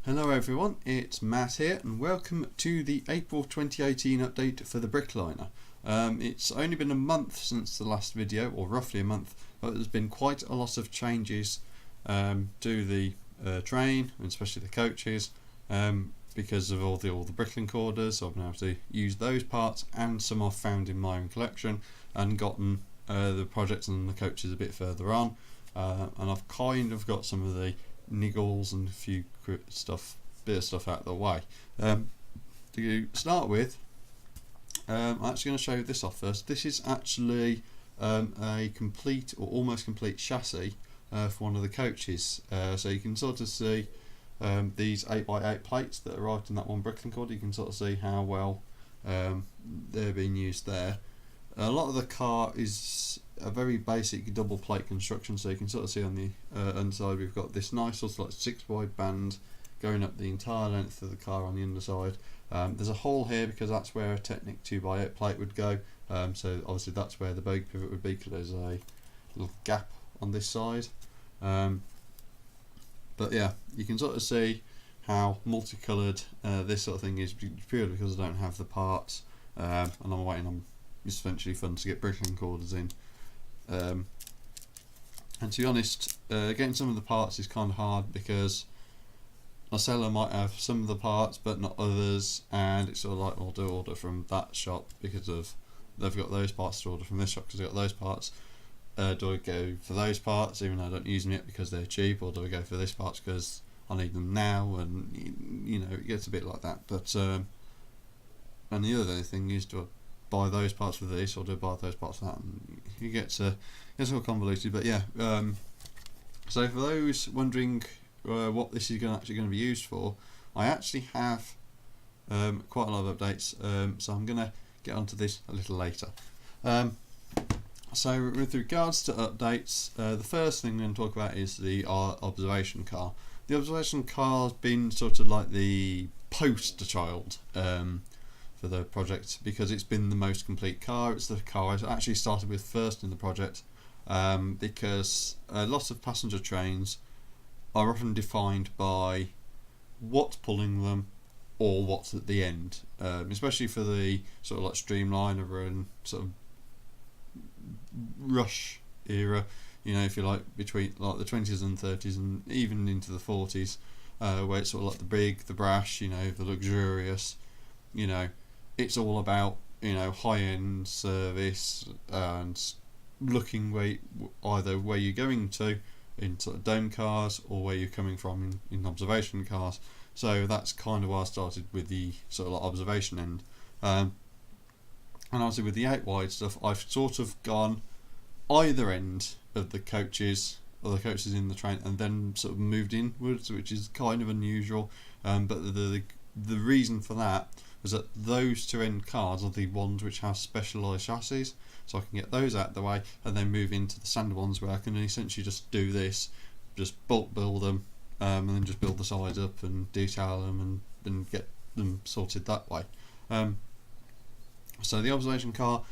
Hello everyone, it's Matt here and welcome to the April 2018 update for the Brickliner. It's only been a month since the last video, or roughly a month, but there's been quite a lot of changes to the train, and especially the coaches, because of all the Bricklink orders. So I've been able to use those parts and some I've found in my own collection and gotten the projects and the coaches a bit further on, and I've kind of got some of the niggles and a few bit of stuff out of the way. To start with, I'm actually going to show this off first. This is actually a complete or almost complete chassis for one of the coaches. So you can sort of see these 8x8 plates that arrived in that one Bricklink order. You can sort of see how well they're being used there. A lot of the car is a very basic double plate construction, so you can sort of see on the underside we've got this nice sort of like 6 wide band going up the entire length of the car on the underside. There's a hole here because that's where a Technic 2x8 plate would go, so obviously that's where the bogie pivot would be, because there's a little gap on this side. But yeah, you can sort of see how multicoloured this sort of thing is, purely because I don't have the parts, and I'm waiting on. It's eventually fun to get Bricklink orders in, and to be honest, getting some of the parts is kind of hard because a seller might have some of the parts but not others, and it's sort of like, I'll do order from that shop because of they've got those parts, to order from this shop because they've got those parts. Do I go for those parts even though I don't use them yet because they're cheap, or do I go for this parts because I need them now? And you know, it gets a bit like that. But and the other thing is, do I buy those parts for this, or do I buy those parts for that? And it gets all convoluted. But yeah, so for those wondering what this is actually going to be used for, I actually have quite a lot of updates, so I'm going to get onto this a little later. So with regards to updates, the first thing I'm going to talk about is the observation car. The observation car has been sort of like the poster child for the project because it's been the most complete car. It's the car I actually started with first in the project, because lots of passenger trains are often defined by what's pulling them or what's at the end, especially for the sort of like Streamliner and sort of rush era, you know, if you like, between like the 20s and 30s and even into the 40s, where it's sort of like the big, the brash, you know, the luxurious, you know, it's all about, you know, high-end service and looking either where you're going to in sort of dome cars or where you're coming from in observation cars. So that's kind of why I started with the sort of like observation end. And obviously with the 8 wide stuff, I've sort of gone either end of the coaches, or the coaches in the train, and then sort of moved inwards, which is kind of unusual. But the reason for that was that those 2 end cars are the ones which have specialised chassis, so I can get those out of the way and then move into the standard ones where I can essentially just do this, just bulk build them, and then just build the sides up and detail them and get them sorted that way. So the observation car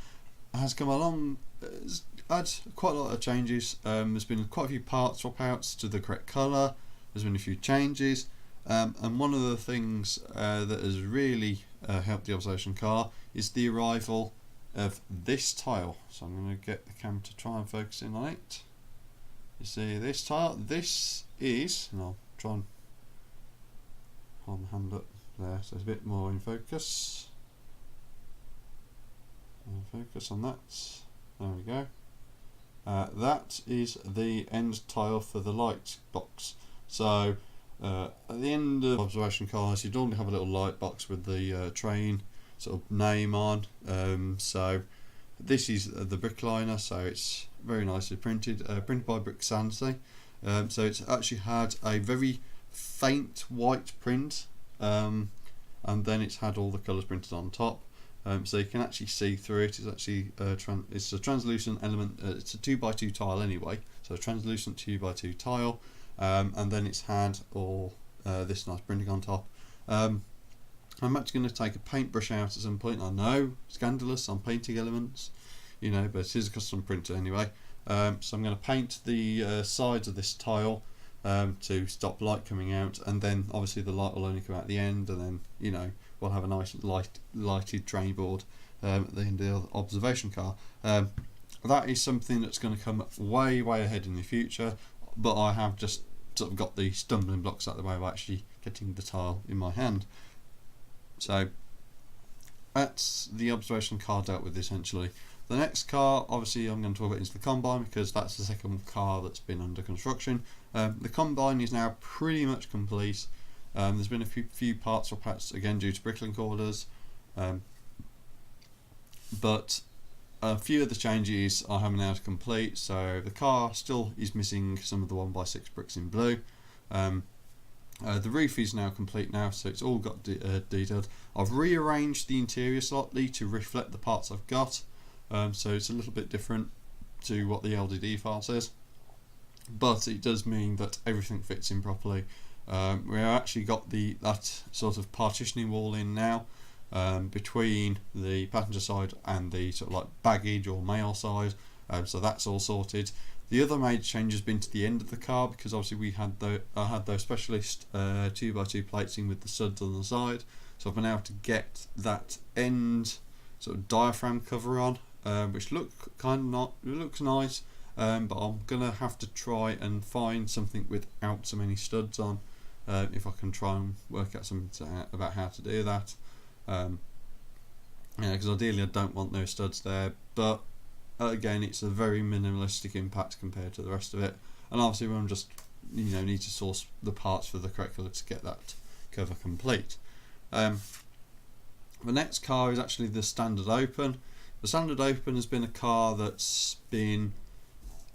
has come along, has had quite a lot of changes. There's been quite a few parts swap outs to the correct colour, there's been a few changes, and one of the things that has really helped the observation car is the arrival of this tile. So I'm going to get the camera to try and focus in on it. You see this tile? This is, and I'll try and hold my hand up there so it's a bit more in focus. Focus on that. There we go. That is the end tile for the light box. So at the end of observation cars, you'd normally have a little light box with the train sort of name on. So this is the Brickliner, so it's very nicely printed, printed by Brickliner. So it's actually had a very faint white print, and then it's had all the colours printed on top. So you can actually see through it. It's actually it's a translucent element. It's a 2x2 tile anyway, so a translucent 2x2 tile, and then it's had all this nice printing on top. I'm actually going to take a paintbrush out at some point. I know, scandalous on painting elements, you know, but it is a custom printer anyway. So I'm going to paint the sides of this tile to stop light coming out, and then obviously the light will only come out at the end, and then we'll have a nice lighted train board at the end of the observation car. That is something that's going to come way ahead in the future, but I have just sort of got the stumbling blocks out of the way of actually getting the tile in my hand. So that's the observation car dealt with essentially. The next car, obviously, I'm going to talk about is the Combine, because that's the second car that's been under construction. The Combine is now pretty much complete. There's been a few parts swap outs again due to Brickliner orders, but a few of the changes I haven't now to complete. So the car still is missing some of the 1x6 bricks in blue. The roof is now complete now, so it's all got detailed. I've rearranged the interior slightly to reflect the parts I've got, so it's a little bit different to what the LDD file says, but it does mean that everything fits in properly. We've actually got that sort of partitioning wall in now, between the passenger side and the sort of like baggage or mail side, so that's all sorted. The other major change has been to the end of the car, because obviously I had those specialist 2x2 plates in with the studs on the side, so I've been able to get that end sort of diaphragm cover on, which looks nice, but I'm gonna have to try and find something without so many studs on, if I can try and work out something about how to do that. Because ideally I don't want those studs there, but again, it's a very minimalistic impact compared to the rest of it, and obviously I'm just need to source the parts for the correct colour to get that cover complete. The next car is actually the Standard Open. The Standard Open has been a car that's been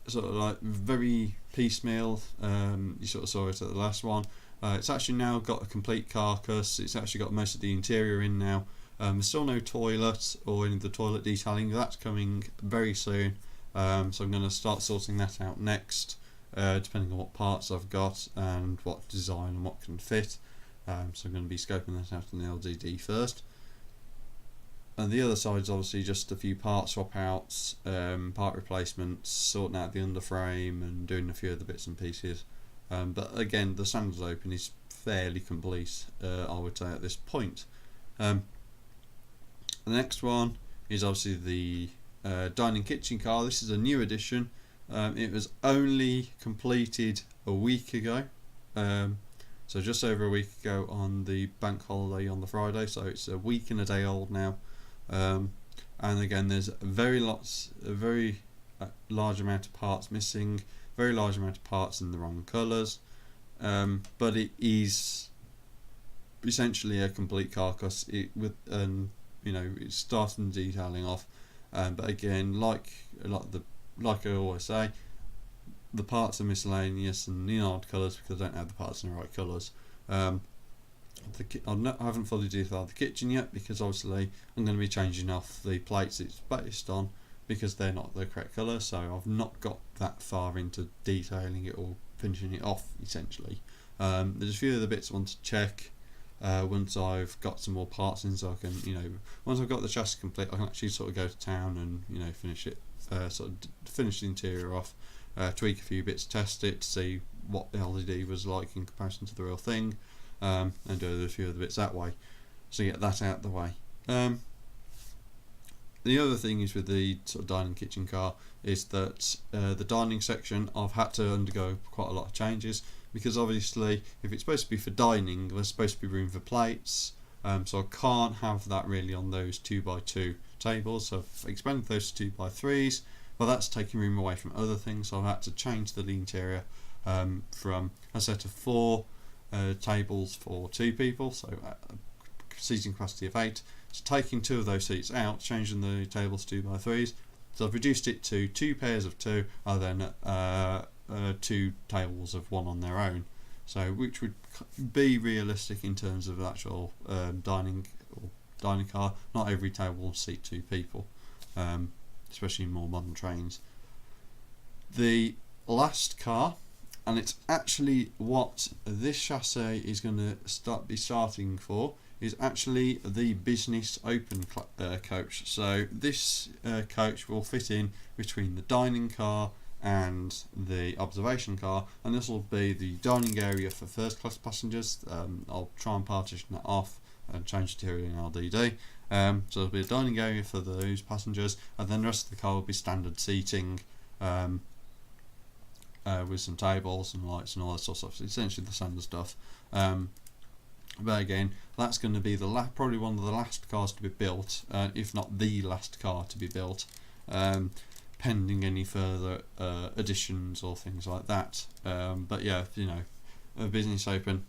sort of like very piecemeal. You sort of saw it at the last one. It's actually now got a complete carcass. It's actually got most of the interior in now. There's still no toilet or any of the toilet detailing. That's coming very soon, so I'm going to start sorting that out next, depending on what parts I've got and what design and what can fit. So I'm going to be scoping that out in the LDD first. And the other side's obviously just a few part swap outs, part replacements, sorting out the underframe and doing a few other bits and pieces. But again, the Standard Open is fairly complete, I would say, at this point. The next one is obviously the dining kitchen car. This is a new addition. It was only completed a week ago, so just over a week ago on the bank holiday on the Friday, so it's a week and a day old now. And again, there's a very large amount of parts missing, very large amount of parts in the wrong colours, but it is essentially a complete carcass. It's starting detailing off, but again, like I always say, the parts are miscellaneous and in odd colours because I don't have the parts in the right colours. I haven't fully detailed the kitchen yet, because obviously I'm going to be changing off the plates it's based on, because they're not the correct colour, so I've not got that far into detailing it or finishing it off essentially. There's a few other bits I want to check once I've got some more parts in, so I can, once I've got the chassis complete, I can actually sort of go to town and finish it, finish the interior off, tweak a few bits, test it to see what the LDD was like in comparison to the real thing, and do a few other bits that way, so get that out of the way. The other thing is with the sort of dining kitchen car is that the dining section I've had to undergo quite a lot of changes, because obviously if it's supposed to be for dining, there's supposed to be room for plates, so I can't have that really on those 2x2 tables, so I've expanded those to 2x3s, but that's taking room away from other things, so I've had to change the interior from a set of 4 tables for 2 people, so seating capacity of 8, so taking 2 of those seats out, changing the tables to 2x3s, so I've reduced it to 2 pairs of 2 rather than 2 tables of 1 on their own, so which would be realistic in terms of actual dining car. Not every table will seat 2 people, especially in more modern trains. The last car, and it's actually what this chassis is going to be starting for, is actually the business open coach. So this coach will fit in between the dining car and the observation car, and this will be the dining area for first class passengers. I'll try and partition that off and change the interior in LDD. So there'll be a dining area for those passengers, and then the rest of the car will be standard seating with some tables and lights and all that sort of stuff. So essentially the standard stuff. But again, that's going to be probably one of the last cars to be built, if not the last car to be built, pending any further additions or things like that. But yeah, you know, a business open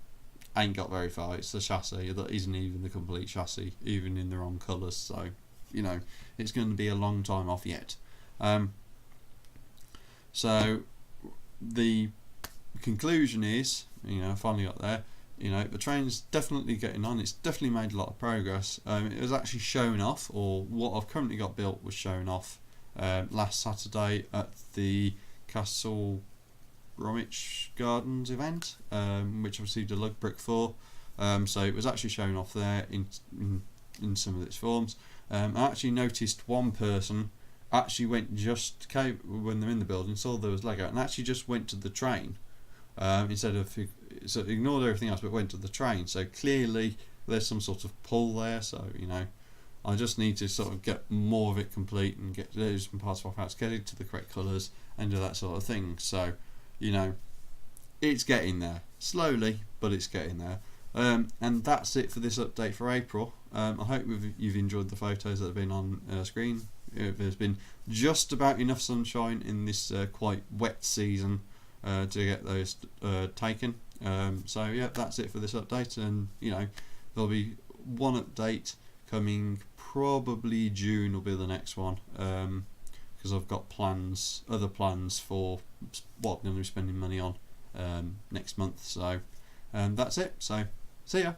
ain't got very far. It's the chassis that isn't even the complete chassis, even in the wrong colours. So, you know, it's going to be a long time off yet. So the conclusion is, you know, I finally got there. You know, the train's definitely getting on. It's definitely made a lot of progress. It was actually shown off, or what I've currently got built was shown off last Saturday at the Castle Bromwich Gardens event, which I received a lug brick for. So it was actually shown off there in some of its forms. I actually noticed one person actually when they're in the building, saw there was Lego, and actually just went to the train instead of, so ignored everything else but went to the train. So clearly there's some sort of pull there. So, you know, I just need to sort of get more of it complete and get those parts off out, get it to the correct colours and do that sort of thing. So, you know, it's getting there slowly, but it's getting there. And that's it for this update for April. I hope you've enjoyed the photos that have been on screen. There's been just about enough sunshine in this quite wet season to get those taken. So yeah, that's it for this update, and you know, there'll be one update coming, probably June will be the next one, because I've got other plans for what I'm going to be spending money on next month. So that's it. So see ya.